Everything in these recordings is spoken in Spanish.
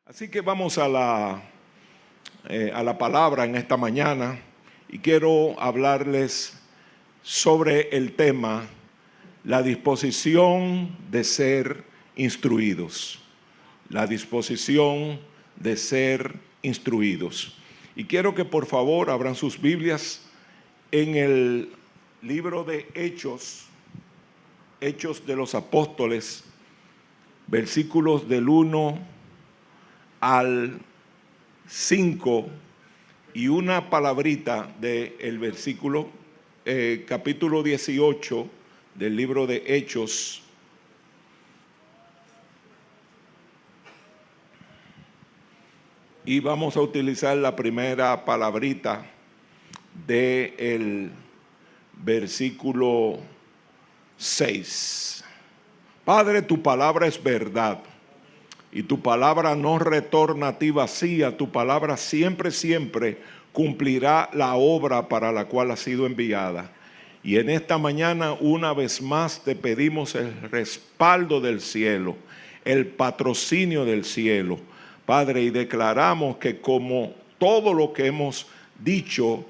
Así que vamos a la palabra en esta mañana y quiero hablarles sobre el tema, la disposición de ser instruidos. La disposición de ser instruidos. Y quiero que por favor abran sus Biblias en el libro de Hechos de los Apóstoles, versículos del 1 al 5 y una palabrita del versículo, capítulo 18 del libro de Hechos. Y vamos a utilizar la primera palabrita del versículo 6. Padre, tu palabra es verdad. Y tu palabra no retorna a ti vacía, tu palabra siempre cumplirá la obra para la cual ha sido enviada. Y en esta mañana una vez más te pedimos el respaldo del cielo, el patrocinio del cielo, Padre, y declaramos que como todo lo que hemos dicho,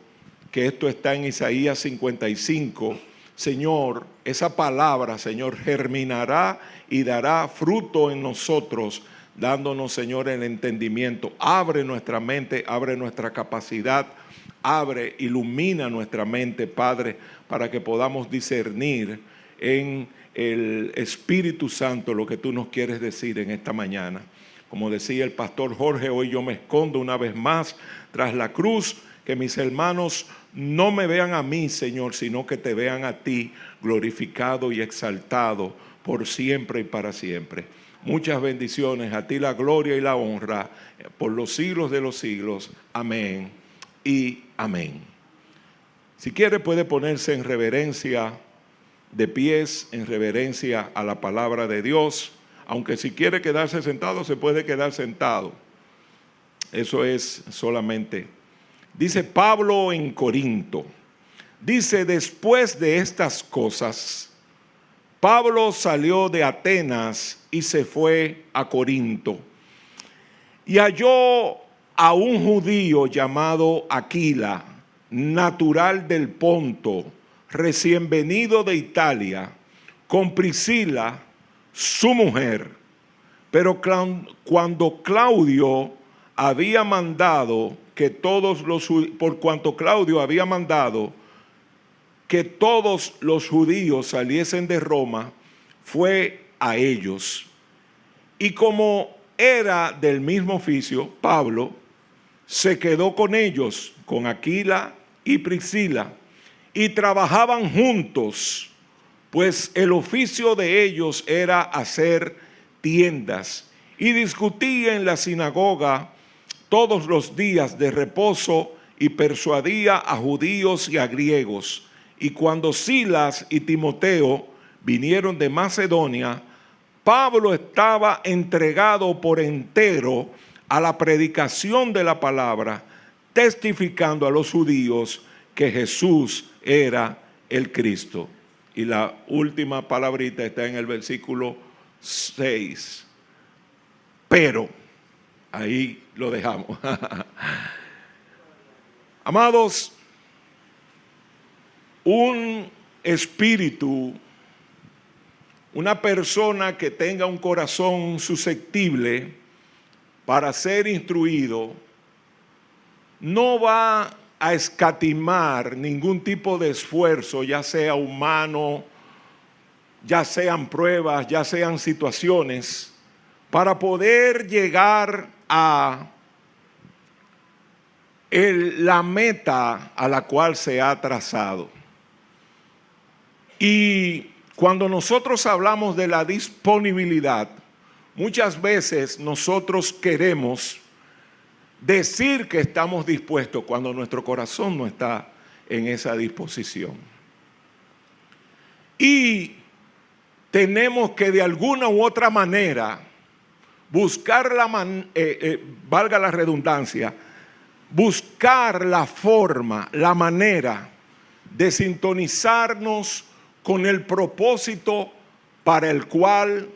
que esto está en Isaías 55, Señor, esa palabra, Señor, germinará y dará fruto en nosotros, dándonos, Señor, el entendimiento. Abre nuestra mente, abre nuestra capacidad, ilumina nuestra mente, Padre, para que podamos discernir en el Espíritu Santo lo que tú nos quieres decir en esta mañana. Como decía el pastor Jorge, hoy yo me escondo una vez más tras la cruz, que mis hermanos no me vean a mí, Señor, sino que te vean a ti, glorificado y exaltado por siempre y para siempre. Muchas bendiciones, a ti la gloria y la honra por los siglos de los siglos. Amén y amén. Si quiere puede ponerse en reverencia de pies, en reverencia a la palabra de Dios. Aunque si quiere quedarse sentado, se puede quedar sentado. Eso es solamente. Dice Pablo en Corinto, dice: después de estas cosas, Pablo salió de Atenas y se fue a Corinto. Y halló a un judío llamado Aquila, natural del Ponto, recién venido de Italia, con Priscila, su mujer. Pero cuando Claudio había mandado que por cuanto Claudio había mandado que todos los judíos saliesen de Roma, fue a ellos. Y como era del mismo oficio, Pablo se quedó con ellos, con Aquila y Priscila, y trabajaban juntos, pues el oficio de ellos era hacer tiendas, y discutía en la sinagoga todos los días de reposo, y persuadía a judíos y a griegos. Y cuando Silas y Timoteo vinieron de Macedonia, Pablo estaba entregado por entero a la predicación de la palabra, testificando a los judíos que Jesús era el Cristo. Y la última palabrita está en el versículo 6. Pero, ahí lo dejamos. Amados, un espíritu, una persona que tenga un corazón susceptible para ser instruido, no va a escatimar ningún tipo de esfuerzo, ya sea humano, ya sean pruebas, ya sean situaciones, para poder llegar a la meta a la cual se ha trazado. Y cuando nosotros hablamos de la disponibilidad, muchas veces nosotros queremos decir que estamos dispuestos cuando nuestro corazón no está en esa disposición. Y tenemos que de alguna u otra manera buscar valga la redundancia, buscar la forma, la manera de sintonizarnos con el propósito para el cual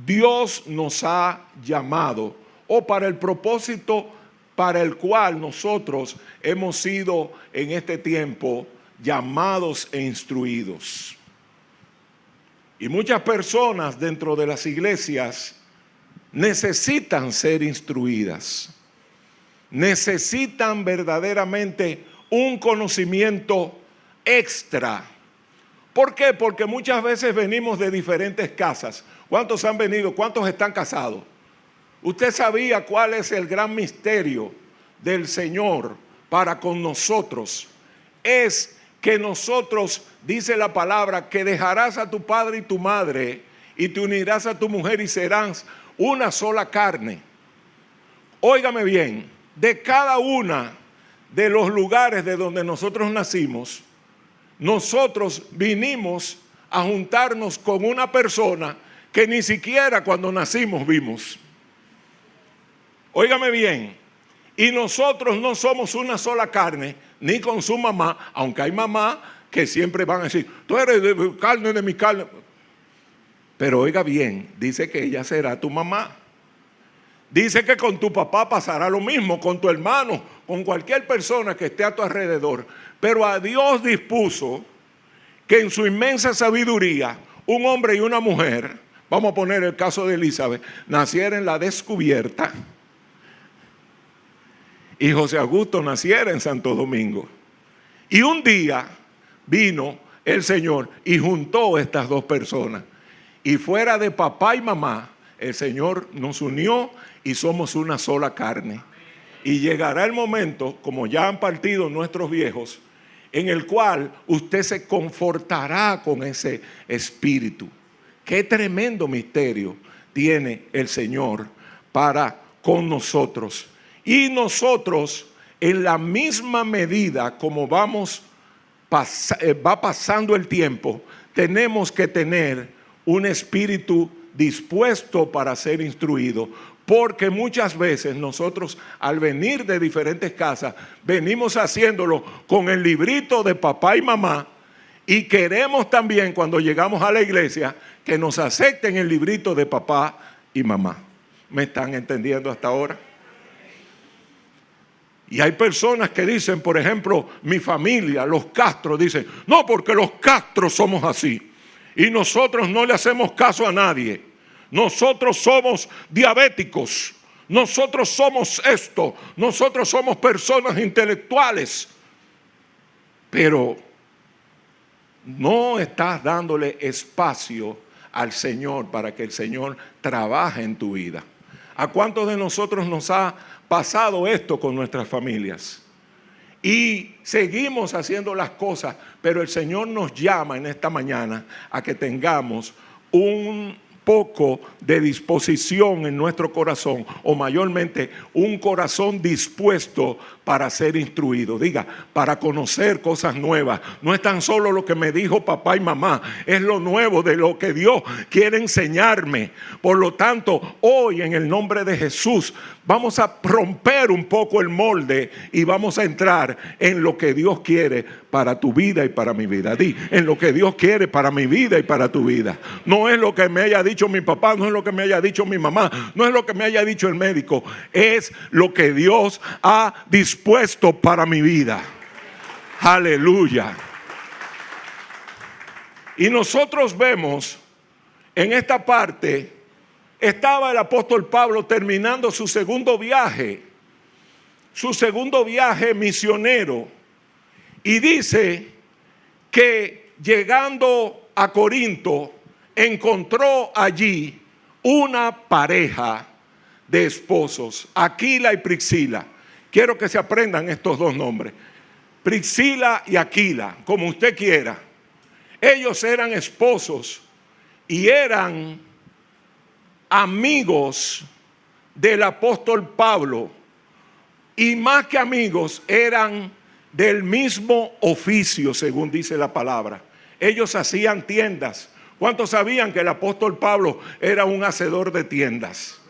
Dios nos ha llamado o para el propósito para el cual nosotros hemos sido en este tiempo llamados e instruidos. Y muchas personas dentro de las iglesias necesitan ser instruidas, necesitan verdaderamente un conocimiento extra. ¿Por qué? Porque muchas veces venimos de diferentes casas. ¿Cuántos han venido? ¿Cuántos están casados? ¿Usted sabía cuál es el gran misterio del Señor para con nosotros? Es que nosotros, dice la palabra, que dejarás a tu padre y tu madre y te unirás a tu mujer y serás una sola carne. Óigame bien, de cada una de los lugares de donde nosotros nacimos, nosotros vinimos a juntarnos con una persona que ni siquiera cuando nacimos vimos. Óigame bien, y nosotros no somos una sola carne, ni con su mamá, aunque hay mamás que siempre van a decir, tú eres de carne de mi carne. Pero oiga bien, dice que ella será tu mamá. Dice que con tu papá pasará lo mismo, con tu hermano, con cualquier persona que esté a tu alrededor. Pero a Dios dispuso que en su inmensa sabiduría, un hombre y una mujer, vamos a poner el caso de Elizabeth, naciera en la descubierta y José Augusto naciera en Santo Domingo. Y un día vino el Señor y juntó estas dos personas. Y fuera de papá y mamá, el Señor nos unió y somos una sola carne. Y llegará el momento, como ya han partido nuestros viejos, en el cual usted se confortará con ese espíritu. Qué tremendo misterio tiene el Señor para con nosotros. Y nosotros, en la misma medida como va pasando el tiempo, tenemos que tener un espíritu dispuesto para ser instruido. Porque muchas veces nosotros al venir de diferentes casas, venimos haciéndolo con el librito de papá y mamá. Y queremos también cuando llegamos a la iglesia que nos acepten el librito de papá y mamá. ¿Me están entendiendo hasta ahora? Y hay personas que dicen, por ejemplo, mi familia, los Castro, dicen, no, porque los Castro somos así. Y nosotros no le hacemos caso a nadie. Nosotros somos diabéticos. Nosotros somos esto. Nosotros somos personas intelectuales. Pero no estás dándole espacio al Señor para que el Señor trabaje en tu vida. ¿A cuántos de nosotros nos ha pasado esto con nuestras familias? Y seguimos haciendo las cosas, pero el Señor nos llama en esta mañana a que tengamos un poco de disposición en nuestro corazón, o mayormente un corazón dispuesto para ser instruido. Diga, para conocer cosas nuevas. No es tan solo lo que me dijo papá y mamá, es lo nuevo de lo que Dios quiere enseñarme. Por lo tanto, hoy en el nombre de Jesús vamos a romper un poco el molde y vamos a entrar en lo que Dios quiere para tu vida y para mi vida. Di, en lo que Dios quiere para mi vida y para tu vida. No es lo que me haya dicho mi papá, no es lo que me haya dicho mi mamá, no es lo que me haya dicho el médico, es lo que Dios ha dispuesto para mi vida. Aleluya. Y nosotros vemos en esta parte, estaba el apóstol Pablo terminando su segundo viaje misionero, y dice que llegando a Corinto encontró allí una pareja de esposos, Aquila y Priscila. Quiero que se aprendan estos dos nombres, Priscila y Aquila, como usted quiera. Ellos eran esposos y eran amigos del apóstol Pablo, y más que amigos, eran del mismo oficio, según dice la palabra. Ellos hacían tiendas. ¿Cuántos sabían que el apóstol Pablo era un hacedor de tiendas?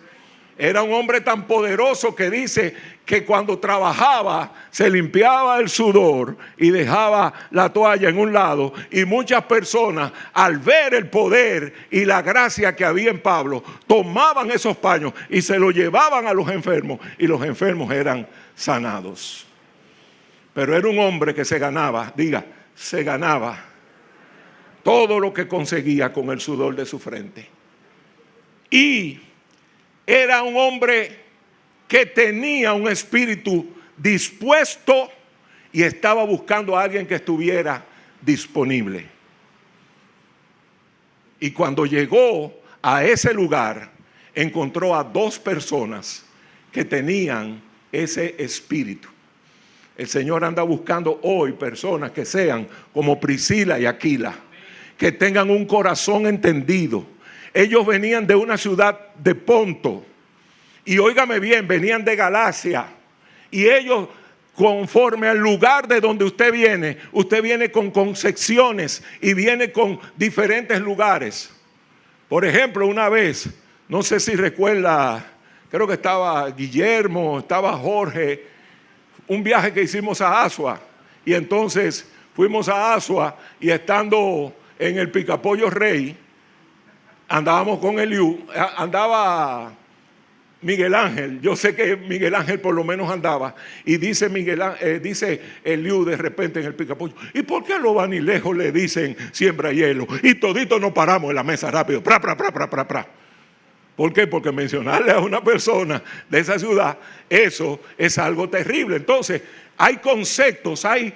Era un hombre tan poderoso que dice que cuando trabajaba se limpiaba el sudor y dejaba la toalla en un lado. Y muchas personas, al ver el poder y la gracia que había en Pablo, tomaban esos paños y se los llevaban a los enfermos, y los enfermos eran sanados. Pero era un hombre que se ganaba todo lo que conseguía con el sudor de su frente. Y era un hombre que tenía un espíritu dispuesto y estaba buscando a alguien que estuviera disponible. Y cuando llegó a ese lugar, encontró a 2 personas que tenían ese espíritu. El Señor anda buscando hoy personas que sean como Priscila y Aquila, que tengan un corazón entendido. Ellos venían de una ciudad de Ponto, y óigame bien, venían de Galacia, y ellos, conforme al lugar de donde usted viene con concepciones y viene con diferentes lugares. Por ejemplo, una vez, no sé si recuerda, creo que estaba Guillermo, estaba Jorge, un viaje que hicimos a Asua, y entonces fuimos a Asua, y estando en el Picapollo Rey, andábamos con Eliú, andaba Miguel Ángel. Yo sé que Miguel Ángel por lo menos andaba. Y dice dice Eliú de repente en el Picapollo: ¿y por qué a los vanilejos le dicen siembra hielo? Y toditos nos paramos en la mesa rápido. Pra. ¿Por qué? Porque mencionarle a una persona de esa ciudad, eso es algo terrible. Entonces, hay conceptos, hay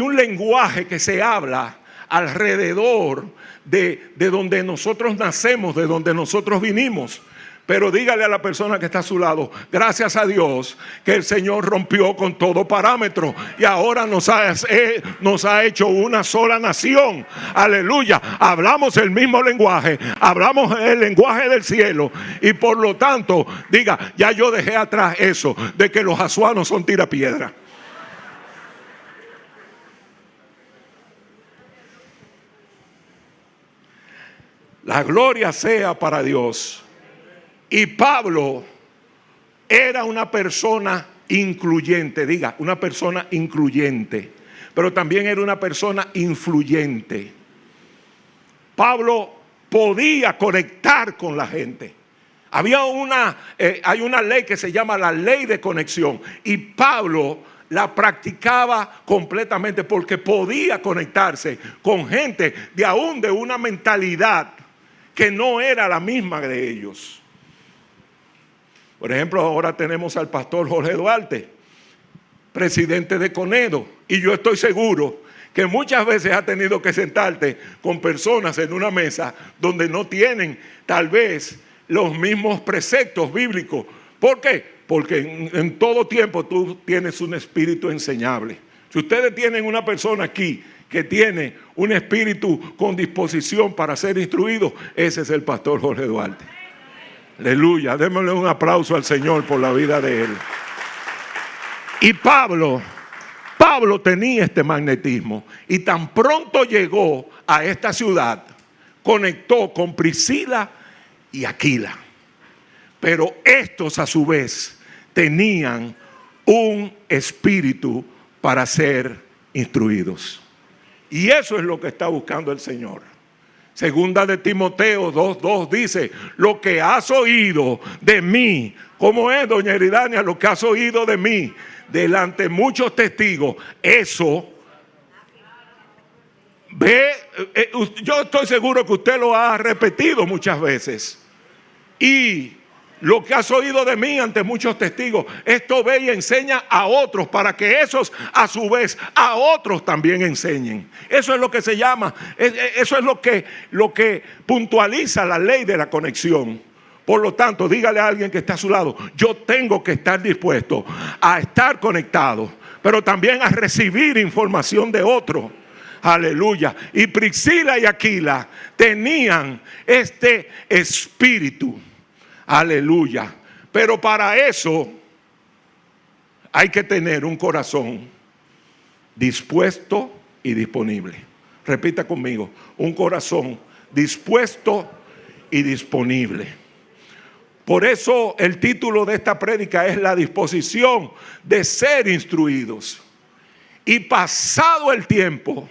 un lenguaje que se habla alrededor de donde nosotros nacemos, de donde nosotros vinimos. Pero dígale a la persona que está a su lado: gracias a Dios que el Señor rompió con todo parámetro y ahora nos ha hecho una sola nación. Aleluya. Hablamos el mismo lenguaje, hablamos el lenguaje del cielo, y por lo tanto, diga: ya yo dejé atrás eso de que los asuanos son tirapiedra. La gloria sea para Dios. Y Pablo era una persona incluyente, diga, una persona incluyente, pero también era una persona influyente. Pablo podía conectar con la gente. Hay una ley que se llama la ley de conexión, y Pablo la practicaba completamente porque podía conectarse con gente de una mentalidad que no era la misma de ellos. Por ejemplo, ahora tenemos al pastor Jorge Duarte, presidente de Conedo, y yo estoy seguro que muchas veces ha tenido que sentarte con personas en una mesa donde no tienen tal vez los mismos preceptos bíblicos. ¿Por qué? Porque en todo tiempo tú tienes un espíritu enseñable. Si ustedes tienen una persona aquí que tiene un espíritu con disposición para ser instruido, ese es el pastor Jorge Duarte. Aleluya, démosle un aplauso al Señor por la vida de él. Y Pablo tenía este magnetismo, y tan pronto llegó a esta ciudad, conectó con Priscila y Aquila. Pero estos a su vez tenían un espíritu para ser instruidos. Y eso es lo que está buscando el Señor. Segunda de Timoteo 2:2 dice: lo que has oído de mí. ¿Cómo es, doña Eridania? Lo que has oído de mí delante de muchos testigos, eso yo estoy seguro que usted lo ha repetido muchas veces. Y lo que has oído de mí ante muchos testigos, esto ve y enseña a otros, para que esos a su vez a otros también enseñen. Eso es lo que se llama, eso es lo que puntualiza la ley de la conexión. Por lo tanto, dígale a alguien que está a su lado: yo tengo que estar dispuesto a estar conectado, pero también a recibir información de otro. Aleluya. Y Priscila y Aquila tenían este espíritu. Aleluya. Pero para eso hay que tener un corazón dispuesto y disponible. Repita conmigo: un corazón dispuesto y disponible. Por eso el título de esta prédica es la disposición de ser instruidos. Y pasado el tiempo,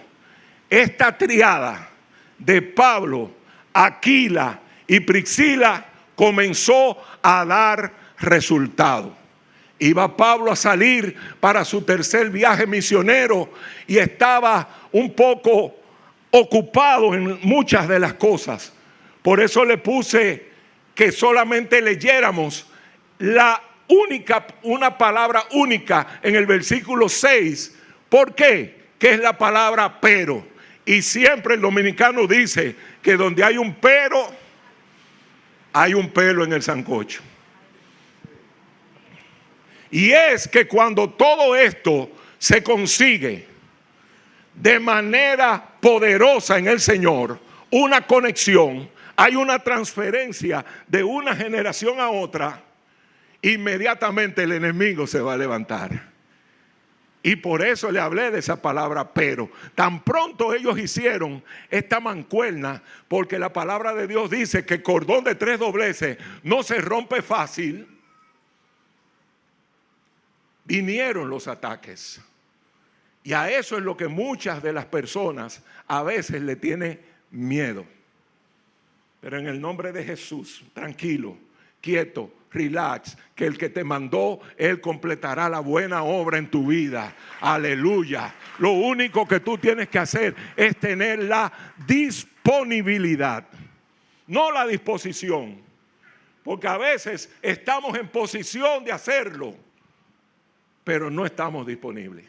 esta triada de Pablo, Aquila y Priscila comenzó a dar resultado. Iba Pablo a salir para su tercer viaje misionero y estaba un poco ocupado en muchas de las cosas. Por eso le puse que solamente leyéramos una palabra única en el versículo 6. ¿Por qué? Que es la palabra pero. Y siempre el dominicano dice que donde hay un pero, hay un pelo en el sancocho. Y es que cuando todo esto se consigue de manera poderosa en el Señor, una conexión, hay una transferencia de una generación a otra, inmediatamente el enemigo se va a levantar. Y por eso le hablé de esa palabra pero. Tan pronto ellos hicieron esta mancuerna, porque la palabra de Dios dice que el cordón de 3 dobleces no se rompe fácil. Vinieron los ataques. Y a eso es lo que muchas de las personas a veces le tienen miedo. Pero en el nombre de Jesús, tranquilo, quieto, relax, que el que te mandó, Él completará la buena obra en tu vida. Aleluya. Lo único que tú tienes que hacer es tener la disponibilidad, no la disposición. Porque a veces estamos en posición de hacerlo, pero no estamos disponibles.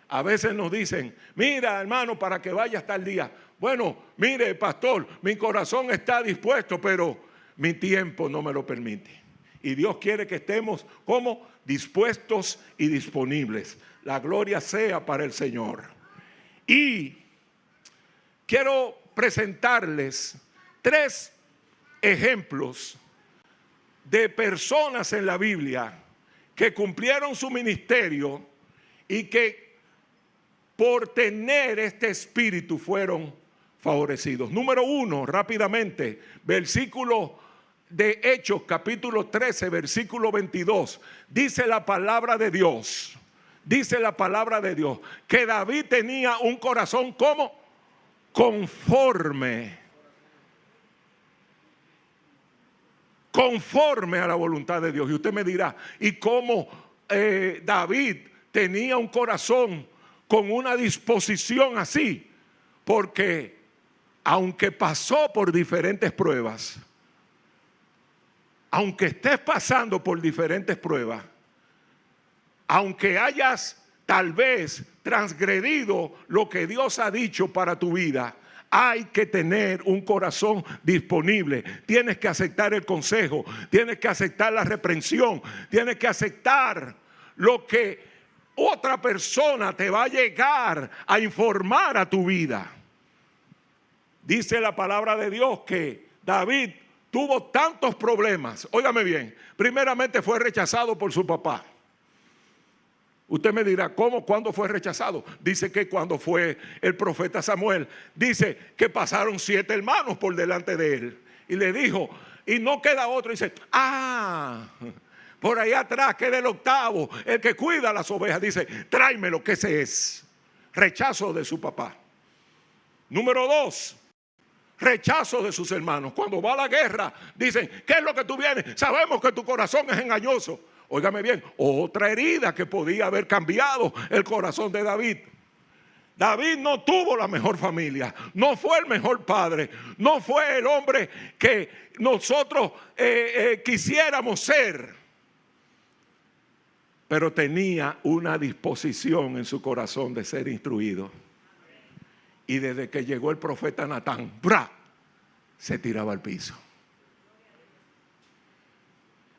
A veces nos dicen, mira hermano, para que vayas tal día. Bueno, mire pastor, mi corazón está dispuesto, pero mi tiempo no me lo permite. Y Dios quiere que estemos como dispuestos y disponibles. La gloria sea para el Señor. Y quiero presentarles 3 ejemplos de personas en la Biblia que cumplieron su ministerio y que por tener este espíritu fueron favorecidos. Número 1, rápidamente, versículo de Hechos, capítulo 13, versículo 22. Dice la palabra de Dios, que David tenía un corazón como conforme a la voluntad de Dios. Y usted me dirá, ¿y cómo David tenía un corazón con una disposición así? Porque aunque pasó por diferentes pruebas, aunque estés pasando por diferentes pruebas, aunque hayas tal vez transgredido lo que Dios ha dicho para tu vida, hay que tener un corazón disponible. Tienes que aceptar el consejo, tienes que aceptar la reprensión, tienes que aceptar lo que otra persona te va a llegar a informar a tu vida. Dice la palabra de Dios que David tuvo tantos problemas. Óigame bien, primeramente fue rechazado por su papá. Usted me dirá, ¿cómo? ¿Cuándo fue rechazado? Dice que cuando fue el profeta Samuel, dice que pasaron 7 hermanos por delante de él. Y le dijo, y no queda otro. Dice, por ahí atrás queda el 8º, el que cuida las ovejas. Dice, tráemelo, que ese es. Rechazo de su papá. Número 2, rechazo de sus hermanos. Cuando va a la guerra, dicen, ¿qué es lo que tú vienes? Sabemos que tu corazón es engañoso. Óigame bien, otra herida que podía haber cambiado el corazón de David. David no tuvo la mejor familia, no fue el mejor padre, no fue el hombre que nosotros quisiéramos ser. Pero tenía una disposición en su corazón de ser instruido. Y desde que llegó el profeta Natán, se tiraba al piso.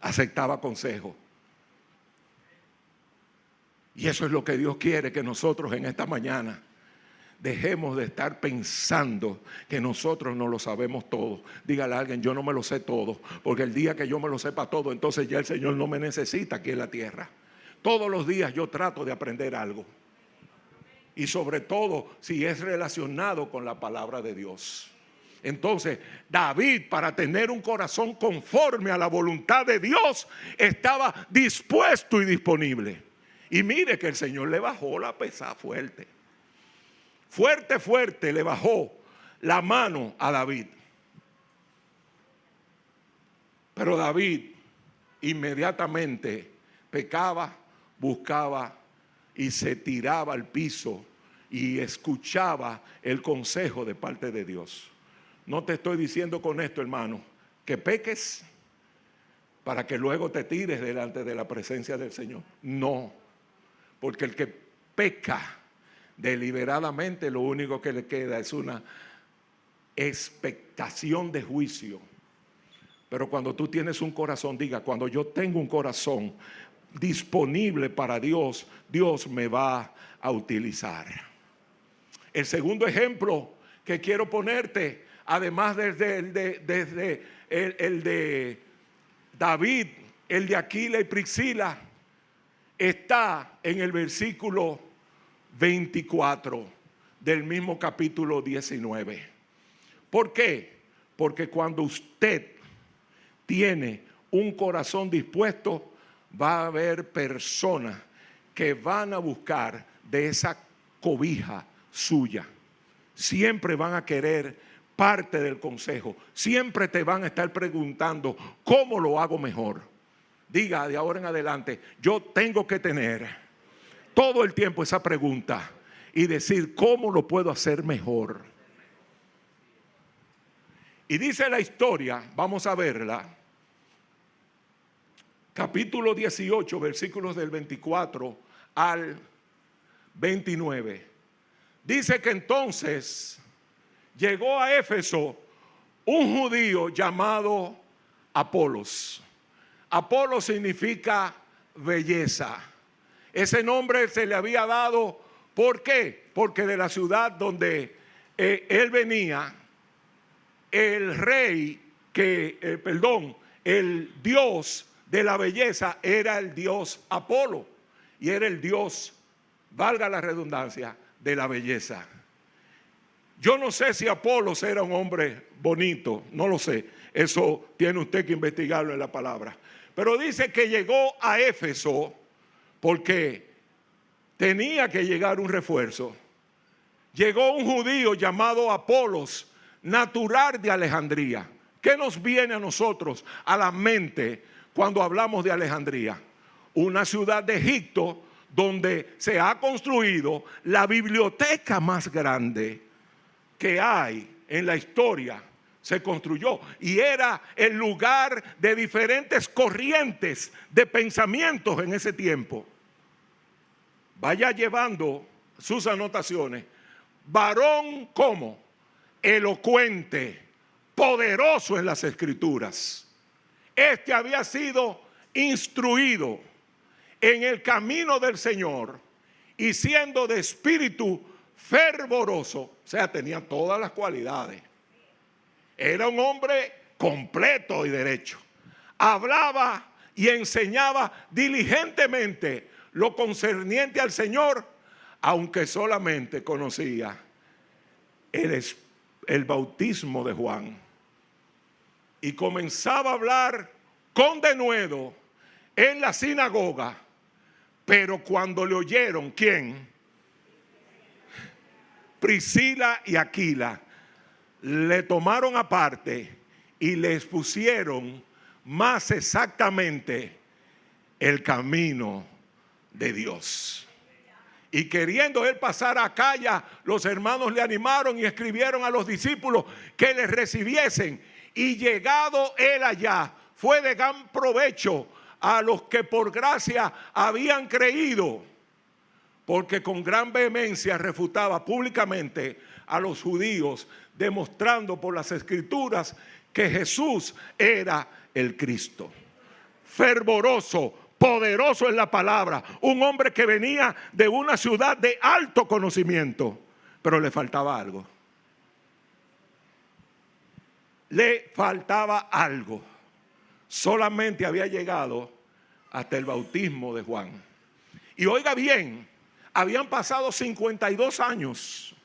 Aceptaba consejo. Y eso es lo que Dios quiere, que nosotros en esta mañana dejemos de estar pensando que nosotros no lo sabemos todo. Dígale a alguien, yo no me lo sé todo, porque el día que yo me lo sepa todo, entonces ya el Señor no me necesita aquí en la tierra. Todos los días yo trato de aprender algo. Y sobre todo si es relacionado con la palabra de Dios. Entonces, David, para tener un corazón conforme a la voluntad de Dios, estaba dispuesto y disponible. Y mire que el Señor le bajó la pesada fuerte. Fuerte, fuerte le bajó la mano a David. Pero David inmediatamente pecaba, buscaba y se tiraba al piso y escuchaba el consejo de parte de Dios. No te estoy diciendo con esto, hermano, que peques para que luego te tires delante de la presencia del Señor. No, porque el que peca deliberadamente, lo único que le queda es una expectación de juicio. Pero cuando tú tienes un corazón, diga, cuando yo tengo un corazón disponible para Dios, Dios me va a utilizar. El segundo ejemplo que quiero ponerte, además desde el de David, el de Aquila y Priscila, está en el versículo 24 del mismo capítulo 19. ¿Por qué? Porque cuando usted tiene un corazón dispuesto, va a haber personas que van a buscar de esa cobija suya. Siempre van a querer parte del consejo. Siempre te van a estar preguntando cómo lo hago mejor. Diga de ahora en adelante, yo tengo que tener todo el tiempo esa pregunta y decir cómo lo puedo hacer mejor. Y dice la historia, vamos a verla. Capítulo 18, versículos del 24 al 29. Dice que entonces llegó a Éfeso un judío llamado Apolos. Apolos significa belleza. Ese nombre se le había dado, ¿por qué? Porque de la ciudad donde él venía, el rey el dios de la belleza era el dios Apolo, y era el dios, valga la redundancia, de la belleza. Yo no sé si Apolos era un hombre bonito, no lo sé, eso tiene usted que investigarlo en la palabra. Pero dice que llegó a Éfeso porque tenía que llegar un refuerzo. Llegó un judío llamado Apolos, natural de Alejandría. ¿Qué nos viene a nosotros a la mente cuando hablamos de Alejandría? Una ciudad de Egipto donde se ha construido la biblioteca más grande que hay en la historia. Se construyó y era el lugar de diferentes corrientes de pensamientos en ese tiempo. Vaya llevando sus anotaciones. Varón como elocuente, poderoso en las escrituras. Este había sido instruido en el camino del Señor y siendo de espíritu fervoroso, o sea, tenía todas las cualidades. Era un hombre completo y derecho. Hablaba y enseñaba diligentemente lo concerniente al Señor, aunque solamente conocía el bautismo de Juan. Y comenzaba a hablar con denuedo en la sinagoga. Pero cuando le oyeron, ¿quién? Priscila y Aquila, le tomaron aparte y le expusieron más exactamente el camino de Dios. Y queriendo él pasar a Acaya, los hermanos le animaron y escribieron a los discípulos que les recibiesen. Y llegado él allá, fue de gran provecho a los que por gracia habían creído, porque con gran vehemencia refutaba públicamente a los judíos, demostrando por las escrituras que Jesús era el Cristo. Fervoroso, poderoso en la palabra, un hombre que venía de una ciudad de alto conocimiento, pero le faltaba algo. Le faltaba algo. Solamente había llegado hasta el bautismo de Juan. Y oiga bien, habían pasado 52 años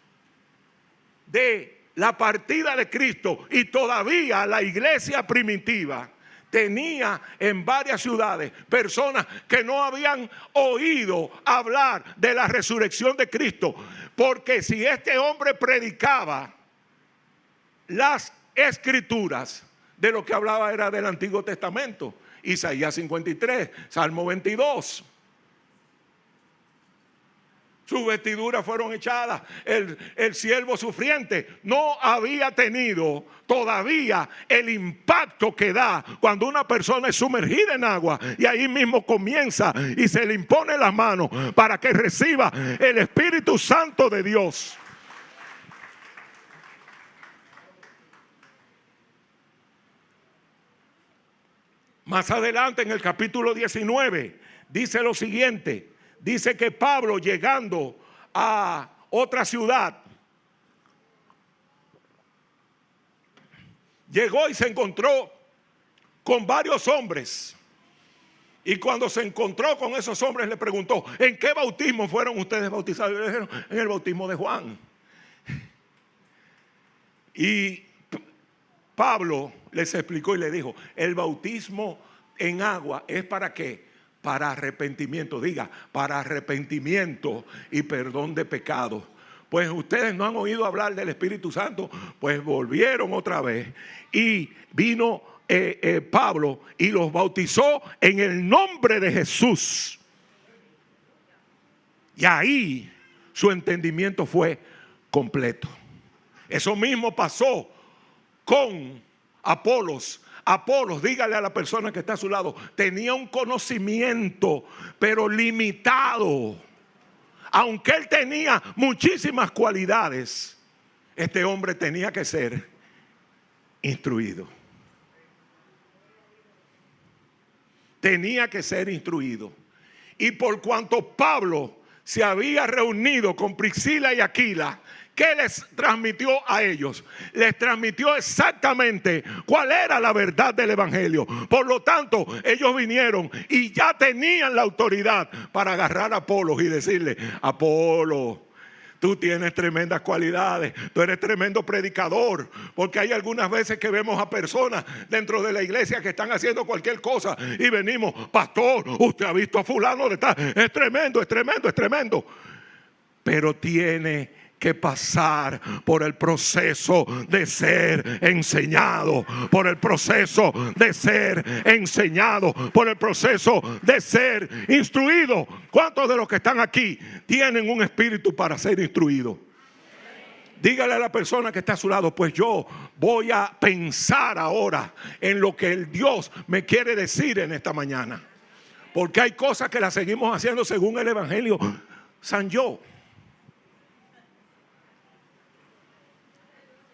de la partida de Cristo, y todavía la iglesia primitiva tenía en varias ciudades personas que no habían oído hablar de la resurrección de Cristo, porque si este hombre predicaba las escrituras, de lo que hablaba era del Antiguo Testamento, Isaías 53, Salmo 22. Sus vestiduras fueron echadas. El siervo sufriente no había tenido todavía el impacto que da cuando una persona es sumergida en agua y ahí mismo comienza y se le impone las manos para que reciba el Espíritu Santo de Dios. Más adelante en el capítulo 19 dice lo siguiente. Dice que Pablo, llegando a otra ciudad, llegó y se encontró con varios hombres. Y cuando se encontró con esos hombres le preguntó: ¿en qué bautismo fueron ustedes bautizados? Y le dijeron: en el bautismo de Juan. Y Pablo les explicó y le dijo: el bautismo en agua es ¿para qué? Para arrepentimiento. Diga, para arrepentimiento y perdón de pecados. Pues ustedes no han oído hablar del Espíritu Santo. Pues volvieron otra vez y vino Pablo y los bautizó en el nombre de Jesús. Y ahí su entendimiento fue completo. Eso mismo pasó con Apolos. Apolos, dígale a la persona que está a su lado, tenía un conocimiento, pero limitado. Aunque él tenía muchísimas cualidades, este hombre tenía que ser instruido. Tenía que ser instruido. Y por cuanto Pablo se había reunido con Priscila y Aquila, ¿qué les transmitió a ellos? Les transmitió exactamente cuál era la verdad del evangelio. Por lo tanto, ellos vinieron y ya tenían la autoridad para agarrar a Apolos y decirle: Apolo, tú tienes tremendas cualidades, tú eres tremendo predicador. Porque hay algunas veces que vemos a personas dentro de la iglesia que están haciendo cualquier cosa y venimos: pastor, usted ha visto a fulano de tal, es tremendo, es tremendo, es tremendo. Pero tiene que pasar por el proceso de ser enseñado, por el proceso de ser enseñado, por el proceso de ser instruido. ¿Cuántos de los que están aquí tienen un espíritu para ser instruidos? Dígale a la persona que está a su lado: pues yo voy a pensar ahora en lo que el Dios me quiere decir en esta mañana. Porque hay cosas que las seguimos haciendo según el evangelio San Yo.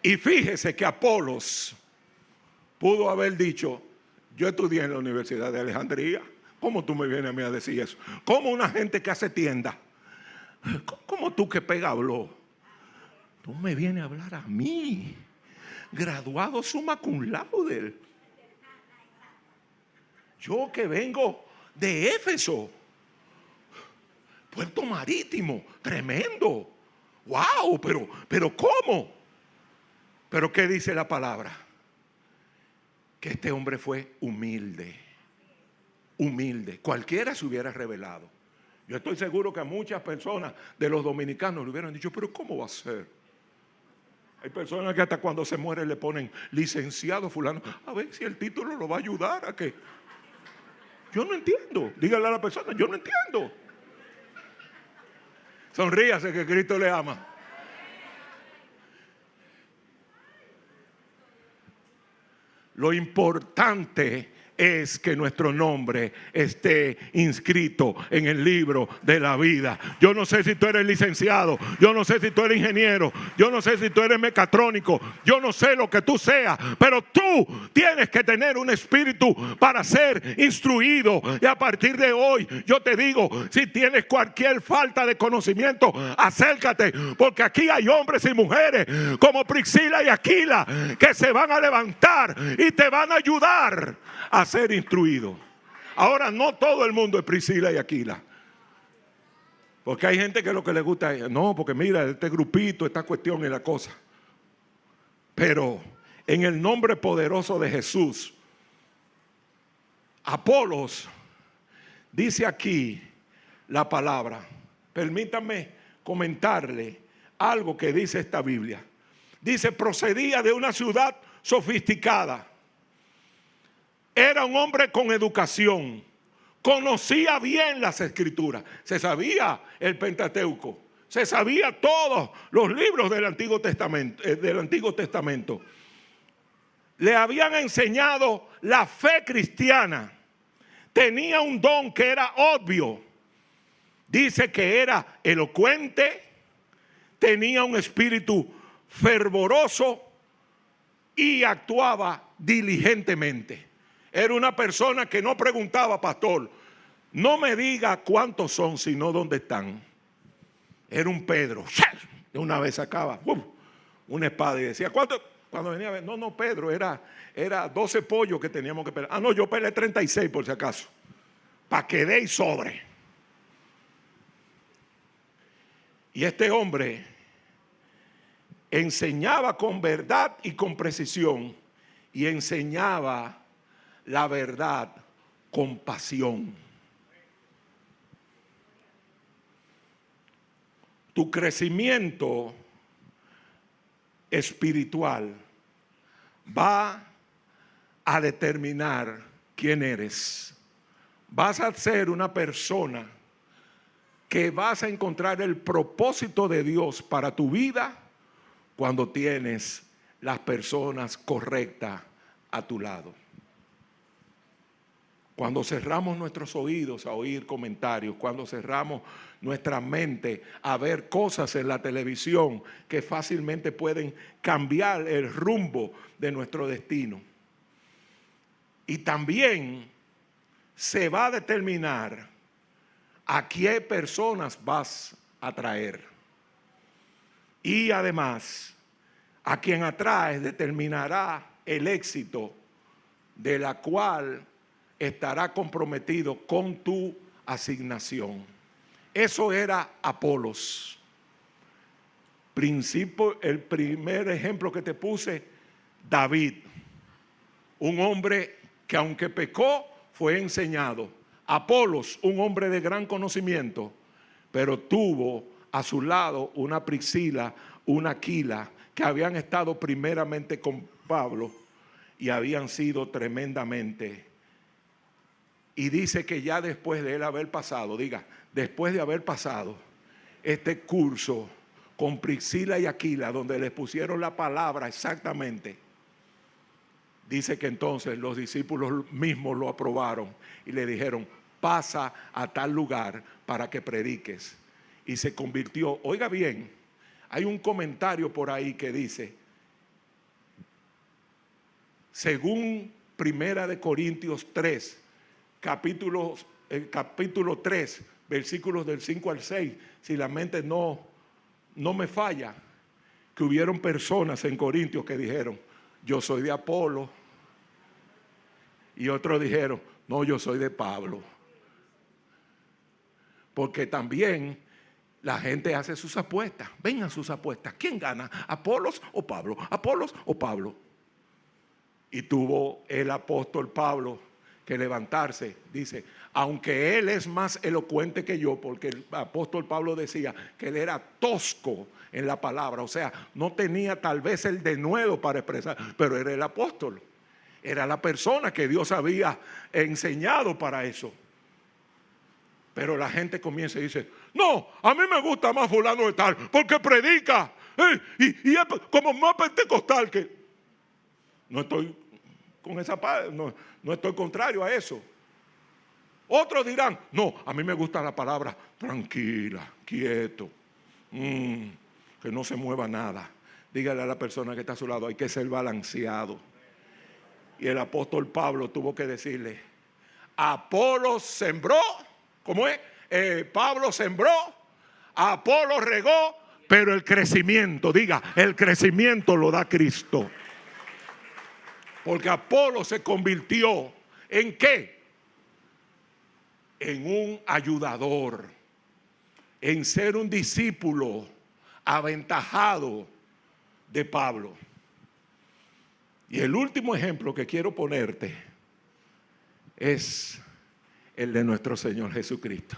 Y fíjese que Apolos pudo haber dicho: yo estudié en la Universidad de Alejandría. ¿Cómo tú me vienes a mí a decir eso? ¿Cómo una gente que hace tienda? ¿Cómo tú que pega habló? Tú me vienes a hablar a mí, graduado summa cum laude. Yo que vengo de Éfeso, Puerto Marítimo, tremendo. Wow, pero ¿cómo? Pero ¿qué dice la palabra? Que este hombre fue humilde. Humilde. Cualquiera se hubiera revelado. Yo estoy seguro que a muchas personas de los dominicanos le hubieran dicho: pero ¿cómo va a ser? Hay personas que hasta cuando se muere le ponen licenciado fulano. A ver si el título lo va a ayudar a que... Yo no entiendo. Dígale a la persona: yo no entiendo. Sonríase que Cristo le ama. Lo importante es que nuestro nombre esté inscrito en el libro de la vida. Yo no sé si tú eres licenciado, yo no sé si tú eres ingeniero, yo no sé si tú eres mecatrónico, yo no sé lo que tú seas, pero tú tienes que tener un espíritu para ser instruido. Y a partir de hoy yo te digo: si tienes cualquier falta de conocimiento, acércate, porque aquí hay hombres y mujeres como Priscila y Aquila que se van a levantar y te van a ayudar a ser instruido. Ahora, no todo el mundo es Priscila y Aquila, porque hay gente que lo que le gusta es: no, porque mira, este grupito, esta cuestión y la cosa. Pero en el nombre poderoso de Jesús, Apolos, dice aquí la palabra. Permítanme comentarle algo que dice esta Biblia. Dice, procedía de una ciudad sofisticada. Era un hombre con educación. Conocía bien las escrituras. Se sabía el Pentateuco. Se sabía todos los libros del Antiguo Testamento. Le habían enseñado la fe cristiana. Tenía un don que era obvio. Dice que era elocuente, tenía un espíritu fervoroso y actuaba diligentemente. Era una persona que no preguntaba, pastor, no me diga cuántos son, sino dónde están. Era un Pedro. De una vez sacaba una espada y decía, ¿cuánto? Cuando venía a ver, no, Pedro, era 12 pollos que teníamos que pelear. No, yo peleé 36 por si acaso. Para que dé y sobre. Y este hombre enseñaba con verdad y con precisión. Y enseñaba la verdad con pasión. Tu crecimiento espiritual va a determinar quién eres. Vas a ser una persona que vas a encontrar el propósito de Dios para tu vida cuando tienes las personas correctas a tu lado. Cuando cerramos nuestros oídos a oír comentarios, cuando cerramos nuestra mente a ver cosas en la televisión que fácilmente pueden cambiar el rumbo de nuestro destino. Y también se va a determinar a qué personas vas a traer. Y además, a quien atraes determinará el éxito de la cual estará comprometido con tu asignación. Eso era Apolos. El primer ejemplo que te puse, David. Un hombre que aunque pecó, fue enseñado. Apolos, un hombre de gran conocimiento, pero tuvo a su lado una Priscila, una Aquila, que habían estado primeramente con Pablo y habían sido tremendamente. Y dice que ya después de él haber pasado, después de haber pasado este curso con Priscila y Aquila, donde les pusieron la palabra exactamente, dice que entonces los discípulos mismos lo aprobaron y le dijeron, pasa a tal lugar para que prediques. Y se convirtió, oiga bien, hay un comentario por ahí que dice, según Primera de Corintios 3, capítulo 3, versículos del 5 al 6, si la mente no me falla, que hubieron personas en Corintios que dijeron, yo soy de Apolo, y otros dijeron, no, yo soy de Pablo. Porque también la gente hace sus apuestas. Vengan sus apuestas. ¿Quién gana? ¿Apolos o Pablo? ¿Apolos o Pablo? Y tuvo el apóstol Pablo que levantarse. Dice, aunque él es más elocuente que yo, porque el apóstol Pablo decía que él era tosco en la palabra. O sea, no tenía tal vez el denuedo para expresar, pero era el apóstol. Era la persona que Dios había enseñado para eso. Pero la gente comienza y dice, no, a mí me gusta más fulano de tal, porque predica. Y es como más pentecostal que... No estoy con esa parte, no estoy contrario a eso. Otros dirán, no, a mí me gusta la palabra tranquila, quieto, que no se mueva nada. Dígale a la persona que está a su lado, hay que ser balanceado. Y el apóstol Pablo tuvo que decirle, Apolo sembró, ¿cómo es? Pablo sembró, Apolo regó, pero el crecimiento, el crecimiento lo da Cristo. Porque Apolo se convirtió ¿en qué? En un ayudador, en ser un discípulo aventajado de Pablo. Y el último ejemplo que quiero ponerte es el de nuestro Señor Jesucristo.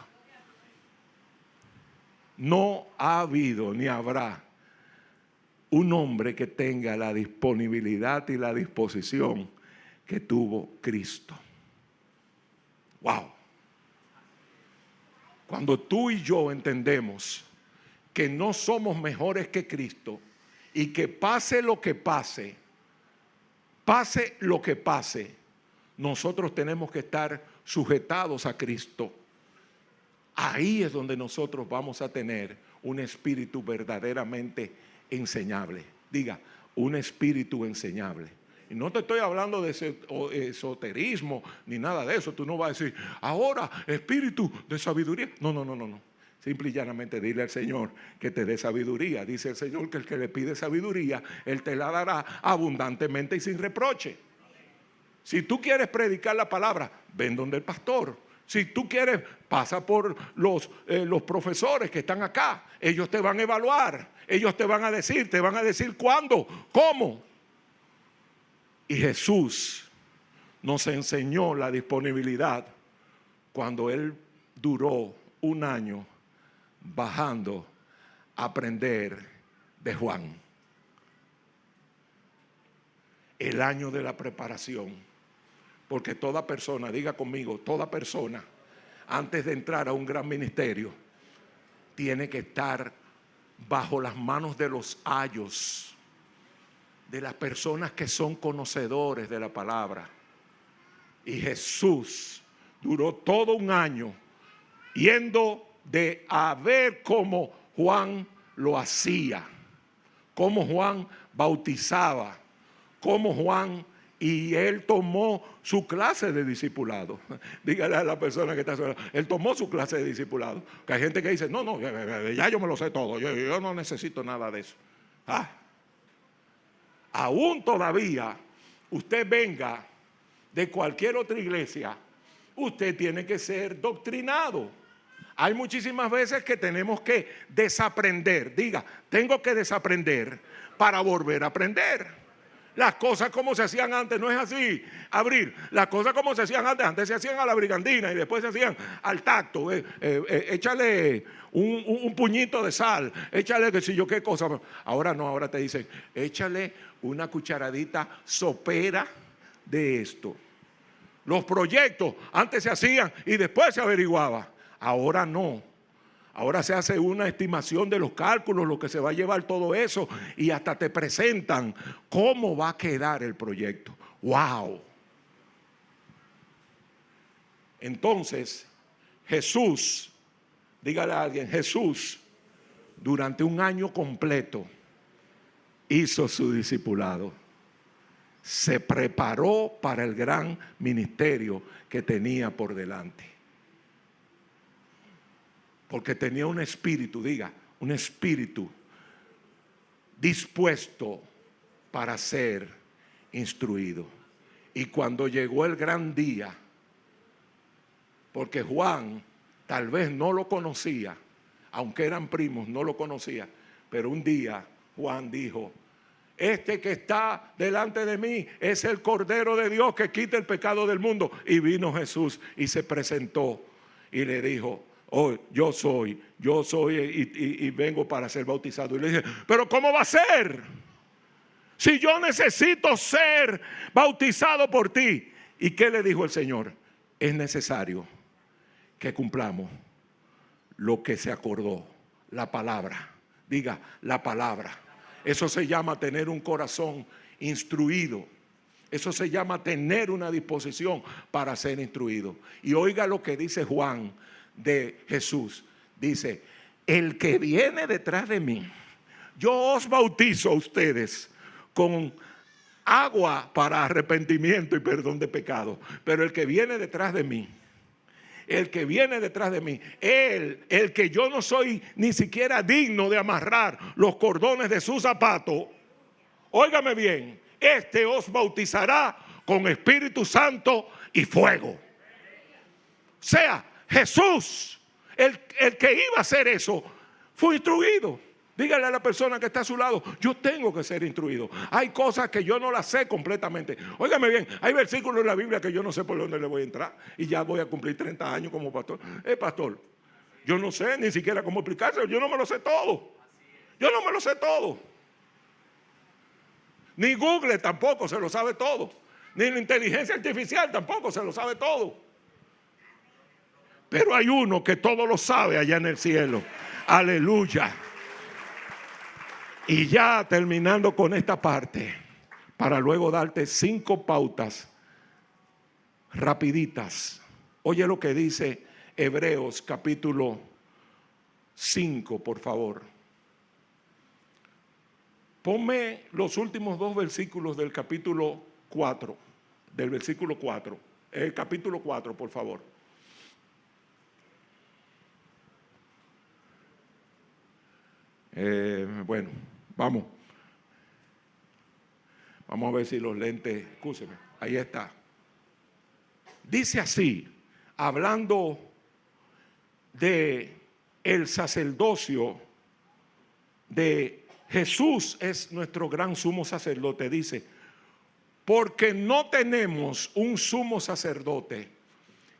No ha habido ni habrá un hombre que tenga la disponibilidad y la disposición que tuvo Cristo. Wow. Cuando tú y yo entendemos que no somos mejores que Cristo y que pase lo que pase, pase lo que pase, nosotros tenemos que estar sujetados a Cristo. Ahí es donde nosotros vamos a tener un espíritu verdaderamente enseñable. Diga, un espíritu enseñable. Y no te estoy hablando de esoterismo ni nada de eso. Tú no vas a decir, ahora, espíritu de sabiduría. No. Simple y llanamente dile al Señor que te dé sabiduría. Dice el Señor que el que le pide sabiduría, Él te la dará abundantemente y sin reproche. Si tú quieres predicar la palabra, ven donde el pastor. Si tú quieres, pasa por los profesores que están acá. Ellos te van a evaluar. Ellos te van a decir cuándo, cómo. Y Jesús nos enseñó la disponibilidad cuando Él duró un año bajando a aprender de Juan. El año de la preparación. Porque toda persona, diga conmigo, toda persona, antes de entrar a un gran ministerio, tiene que estar bajo las manos de los ayos, de las personas que son conocedores de la palabra. Y Jesús duró todo un año yendo a ver cómo Juan lo hacía, cómo Juan bautizaba, cómo Juan, y él tomó su clase de discipulado. Dígale a la persona que está sola, él tomó su clase de discipulado. Que hay gente que dice, no, ya yo me lo sé todo, yo no necesito nada de eso. Aún todavía usted venga de cualquier otra iglesia, usted tiene que ser doctrinado. Hay muchísimas veces que tenemos que desaprender. Diga, tengo que desaprender para volver a aprender. Las cosas como se hacían antes, no es así, Abril. Las cosas como se hacían antes se hacían a la brigandina y después se hacían al tacto. Échale un puñito de sal, échale qué sé yo qué cosa. Ahora no, ahora te dicen, échale una cucharadita sopera de esto. Los proyectos antes se hacían y después se averiguaba. Ahora no. Ahora se hace una estimación de los cálculos, lo que se va a llevar todo eso, y hasta te presentan cómo va a quedar el proyecto. ¡Wow! Entonces, Jesús, dígale a alguien, Jesús, durante un año completo, hizo su discipulado. Se preparó para el gran ministerio que tenía por delante. Porque tenía un espíritu, diga, un espíritu dispuesto para ser instruido. Y cuando llegó el gran día, porque Juan tal vez no lo conocía, aunque eran primos, no lo conocía, pero un día Juan dijo, este que está delante de mí es el Cordero de Dios que quita el pecado del mundo. Y vino Jesús y se presentó y le dijo, oh, yo soy y vengo para ser bautizado. Y le dije, pero ¿cómo va a ser? Si yo necesito ser bautizado por ti. ¿Y qué le dijo el Señor? Es necesario que cumplamos lo que se acordó, la palabra. Diga, la palabra. Eso se llama tener un corazón instruido. Eso se llama tener una disposición para ser instruido. Y oiga lo que dice Juan de Jesús. Dice, el que viene detrás de mí, yo os bautizo a ustedes con agua para arrepentimiento y perdón de pecado, pero el que viene detrás de mí, el que yo no soy ni siquiera digno de amarrar los cordones de su zapato, óigame bien, este os bautizará con Espíritu Santo y fuego. O sea, Jesús, el que iba a hacer eso, fue instruido. Dígale a la persona que está a su lado, yo tengo que ser instruido. Hay cosas que yo no las sé completamente. Óigame bien, hay versículos en la Biblia que yo no sé por dónde le voy a entrar. Y ya voy a cumplir 30 años como pastor. Pastor, yo no sé ni siquiera cómo explicárselo. Yo no me lo sé todo. Yo no me lo sé todo. Ni Google tampoco se lo sabe todo. Ni la inteligencia artificial tampoco se lo sabe todo. Pero hay uno que todo lo sabe allá en el cielo. Aleluya. Y ya terminando con esta parte, para luego darte 5 pautas rapiditas. Oye lo que dice Hebreos capítulo 5, por favor. Ponme los últimos 2 versículos del capítulo 4. Del versículo 4. El capítulo 4, por favor. Bueno, vamos. Vamos a ver si los lentes, escúcheme, ahí está. Dice así, hablando de el sacerdocio de Jesús, es nuestro gran sumo sacerdote. Dice, porque no tenemos un sumo sacerdote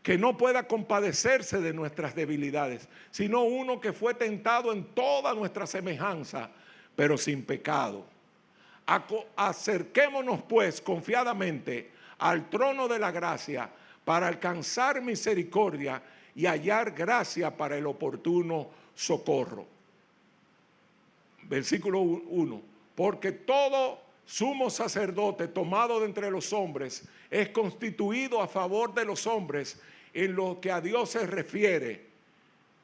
que no pueda compadecerse de nuestras debilidades, sino uno que fue tentado en toda nuestra semejanza, pero sin pecado. Acerquémonos pues confiadamente al trono de la gracia para alcanzar misericordia y hallar gracia para el oportuno socorro. Versículo 1. Porque todo sumo sacerdote tomado de entre los hombres es constituido a favor de los hombres en lo que a Dios se refiere,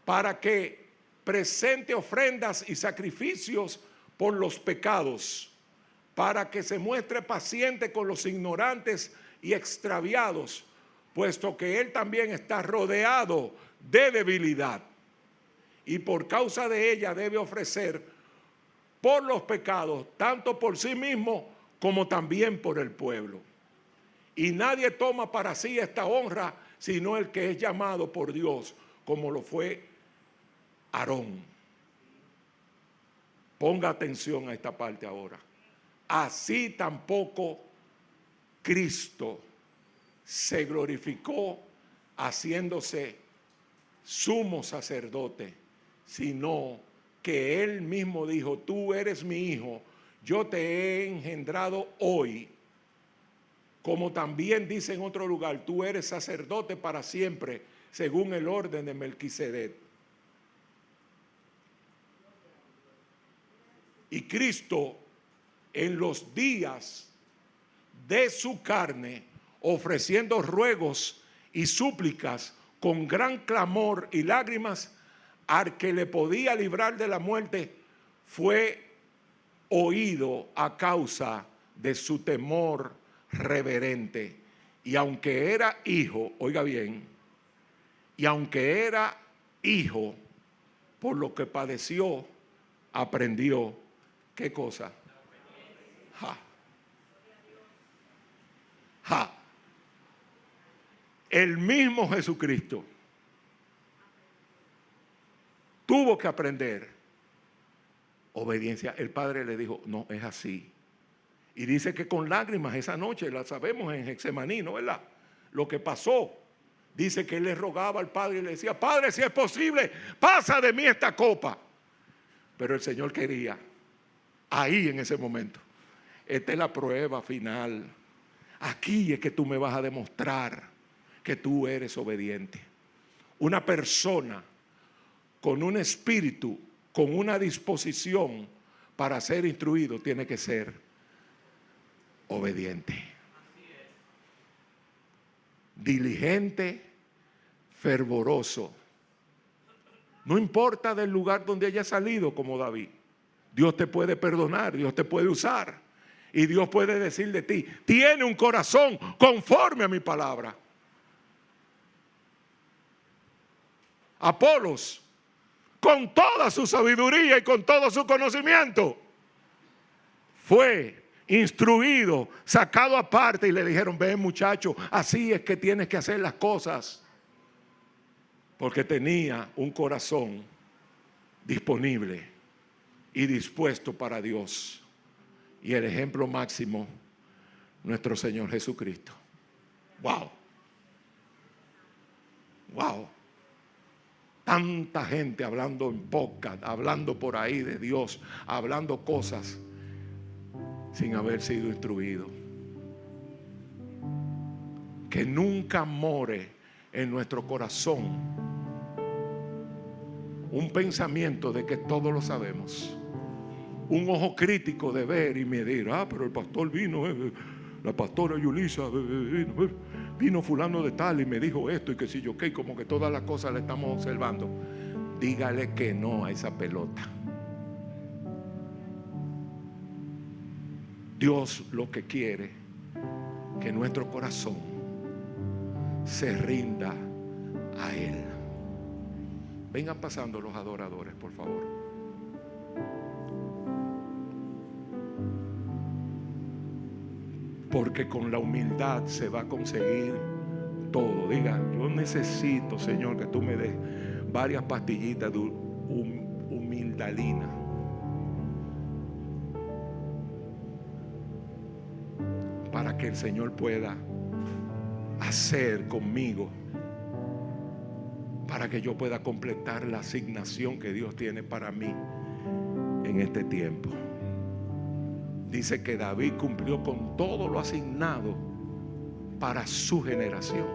para que presente ofrendas y sacrificios por los pecados, para que se muestre paciente con los ignorantes y extraviados, puesto que él también está rodeado de debilidad, y por causa de ella debe ofrecer por los pecados, tanto por sí mismo como también por el pueblo. Y nadie toma para sí esta honra, sino el que es llamado por Dios, como lo fue Aarón. Ponga atención a esta parte ahora. Así tampoco Cristo se glorificó haciéndose sumo sacerdote, sino que él mismo dijo, tú eres mi hijo, yo te he engendrado hoy. Como también dice en otro lugar, tú eres sacerdote para siempre, según el orden de Melquisedec. Y Cristo, en los días de su carne, ofreciendo ruegos y súplicas con gran clamor y lágrimas, al que le podía librar de la muerte, fue oído a causa de su temor reverente. Y aunque era hijo, oiga bien, y aunque era hijo, por lo que padeció, aprendió, ¿qué cosa? El mismo Jesucristo tuvo que aprender obediencia. El Padre le dijo, no, es así. Y dice que con lágrimas esa noche, la sabemos en Getsemaní, ¿no? ¿Verdad? Lo que pasó. Dice que él le rogaba al Padre y le decía, Padre, si es posible, pasa de mí esta copa. Pero el Señor quería, ahí en ese momento, esta es la prueba final. Aquí es que tú me vas a demostrar que tú eres obediente. Una persona con un espíritu, con una disposición para ser instruido, tiene que ser obediente, diligente, fervoroso. No importa del lugar donde haya salido como David. Dios te puede perdonar, Dios te puede usar. Y Dios puede decir de ti, tiene un corazón conforme a mi palabra. Apolos, con toda su sabiduría y con todo su conocimiento, fue instruido, sacado aparte, y le dijeron, ven muchacho, así es que tienes que hacer las cosas. Porque tenía un corazón disponible y dispuesto para Dios. Y el ejemplo máximo, nuestro Señor Jesucristo. Wow. Wow. Tanta gente hablando en podcast, hablando por ahí de Dios, hablando cosas sin haber sido instruido. Que nunca more en nuestro corazón un pensamiento de que todo lo sabemos. Un ojo crítico de ver y medir. Pero el pastor vino, la pastora Yulisa vino fulano de tal y me dijo esto y que si yo qué, como que todas las cosas le estamos observando. Dígale que no a esa pelota. Dios lo que quiere, que nuestro corazón se rinda a Él. Vengan pasando los adoradores, por favor. Porque con la humildad se va a conseguir todo. Diga, yo necesito, Señor, que tú me des varias pastillitas de humildalina. Para que el Señor pueda hacer conmigo, para que yo pueda completar la asignación que Dios tiene para mí en este tiempo. Dice que David cumplió con todo lo asignado para su generación.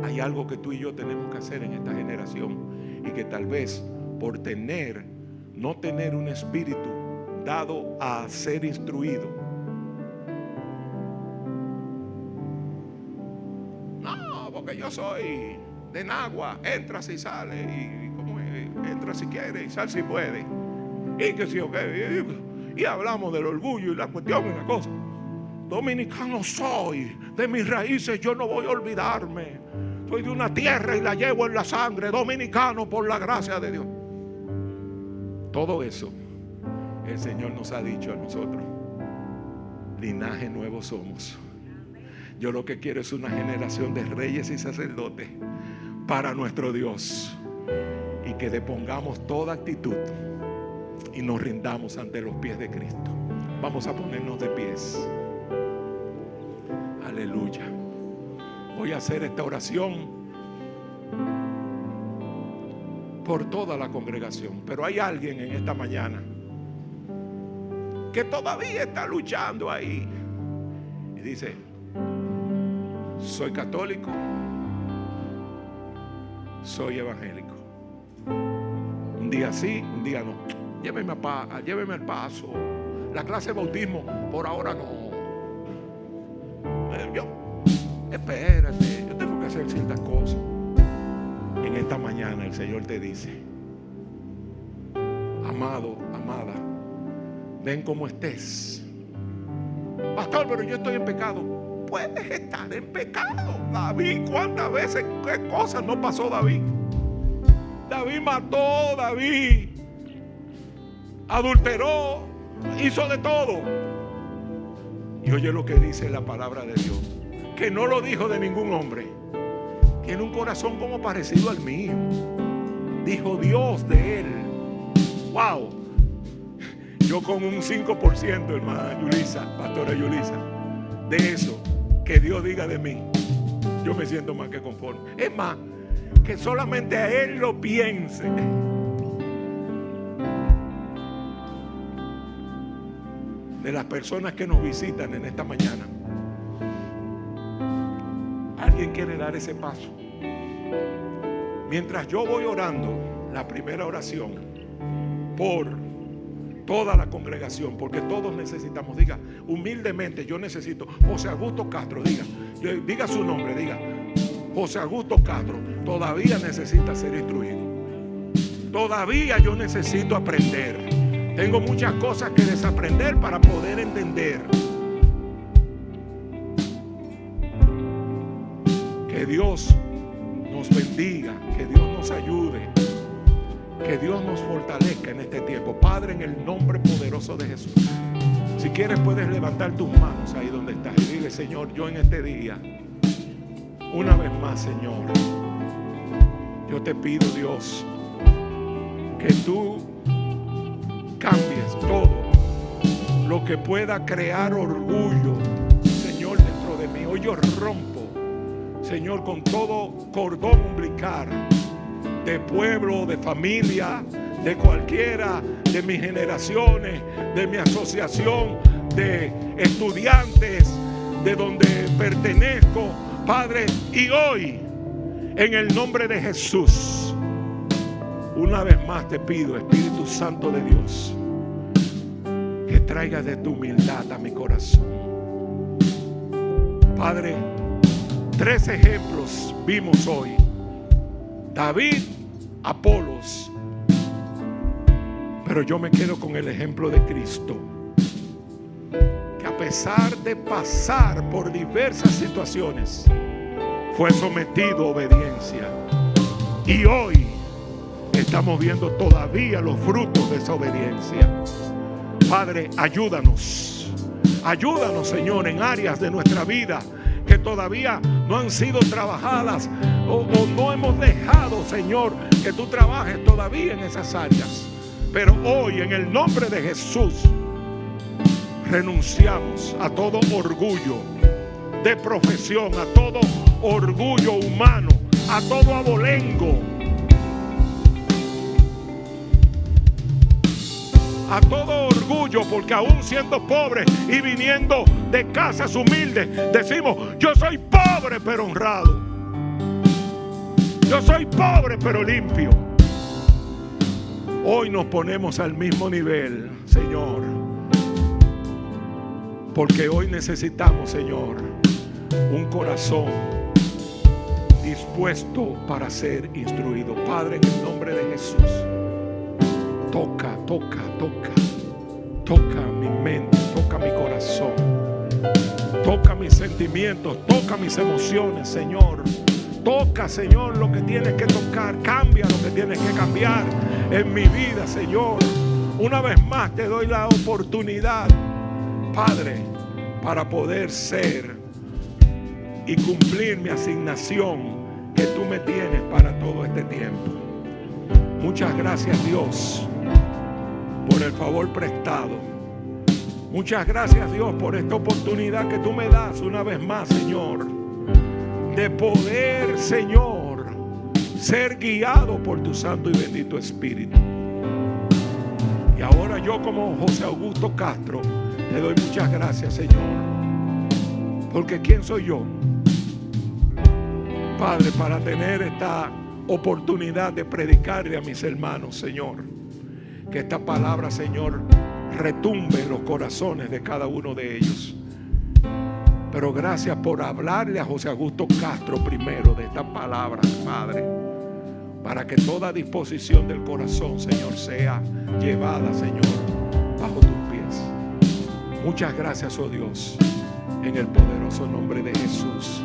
Hay algo que tú y yo tenemos que hacer en esta generación, y que tal vez por no tener un espíritu dado a ser instruido. No, porque yo soy de Nagua, entra si sale, y como entra si quiere y sal si puede, y que si y hablamos del orgullo y la cuestión y la cosa. Dominicano soy, de mis raíces yo no voy a olvidarme. Soy de una tierra y la llevo en la sangre. Dominicano por la gracia de Dios. Todo eso el Señor nos ha dicho a nosotros. Linaje nuevo somos. Yo lo que quiero es una generación de reyes y sacerdotes para nuestro Dios, y que depongamos toda actitud y nos rindamos ante los pies de Cristo. Vamos a ponernos de pies. Aleluya. Voy a hacer esta oración por toda la congregación, pero hay alguien en esta mañana que todavía está luchando ahí y dice: soy católico, soy evangélico. Un día sí, un día no. Lléveme al paso. La clase de bautismo, por ahora no. Espérate, yo tengo que hacer ciertas cosas. En esta mañana el Señor te dice: amado, amada, ven como estés. Pastor, pero yo estoy en pecado. Puedes estar en pecado. David, ¿cuántas veces, qué cosas no pasó David? David mató, David adulteró, hizo de todo. Y oye lo que dice la palabra de Dios, que no lo dijo de ningún hombre. Tiene un corazón como parecido al mío, dijo Dios de él. Wow. Yo con un 5%, hermana Yulisa, pastora Yulisa, de eso que Dios diga de mí, yo me siento más que conforme. Es más, que solamente a Él lo piense. De las personas que nos visitan en esta mañana, ¿alguien quiere dar ese paso? Mientras yo voy orando la primera oración por toda la congregación, porque todos necesitamos, diga humildemente, yo necesito José Augusto Castro, diga su nombre, diga José Augusto Castro, todavía necesita ser instruido. Todavía yo necesito aprender. Tengo muchas cosas que desaprender para poder entender. Que Dios nos bendiga, que Dios nos ayude, que Dios nos fortalezca en este tiempo. Padre, en el nombre poderoso de Jesús, si quieres puedes levantar tus manos ahí donde estás y dile: Señor, yo en este día, una vez más, Señor, yo te pido, Dios, que tú cambies todo lo que pueda crear orgullo, Señor, dentro de mí. Hoy yo rompo, Señor, con todo cordón umbilical de pueblo, de familia, de cualquiera de mis generaciones, de mi asociación, de estudiantes, de donde pertenezco, Padre. Y hoy, en el nombre de Jesús, una vez más te pido, Espíritu Santo de Dios, que traigas de tu humildad a mi corazón. Padre, 3 ejemplos vimos hoy: David, Apolos, pero yo me quedo con el ejemplo de Cristo, que a pesar de pasar por diversas situaciones, fue sometido a obediencia. Y hoy estamos viendo todavía los frutos de esa obediencia. Padre, ayúdanos, Señor, en áreas de nuestra vida que todavía no han sido trabajadas, o no hemos dejado, Señor, que tú trabajes todavía en esas áreas. Pero hoy, en el nombre de Jesús, renunciamos a todo orgullo de profesión, a todo orgullo humano, a todo abolengo, a todo orgullo, porque aún siendo pobres y viniendo de casas humildes, decimos: yo soy pobre pero honrado, yo soy pobre pero limpio. Hoy nos ponemos al mismo nivel, Señor, porque hoy necesitamos, Señor, un corazón dispuesto para ser instruido. Padre, en el nombre de Jesús, toca mi mente, toca mi corazón, toca mis sentimientos, toca mis emociones, Señor. Toca, Señor, lo que tienes que tocar. Cambia lo que tienes que cambiar en mi vida, Señor. Una vez más te doy la oportunidad, Padre, para poder ser y cumplir mi asignación que tú me tienes para todo este tiempo. Muchas gracias, Dios, por el favor prestado. Muchas gracias, Dios, por esta oportunidad que tú me das una vez más, Señor, de poder, Señor, ser guiado por tu santo y bendito Espíritu. Y ahora yo, como José Augusto Castro, te doy muchas gracias, Señor, porque ¿quién soy yo, Padre, para tener esta oportunidad de predicarle a mis hermanos, Señor? Que esta palabra, Señor, retumbe en los corazones de cada uno de ellos. Pero gracias por hablarle a José Augusto Castro primero de esta palabra, Padre, para que toda disposición del corazón, Señor, sea llevada, Señor, bajo tus pies. Muchas gracias, oh Dios, en el poderoso nombre de Jesús.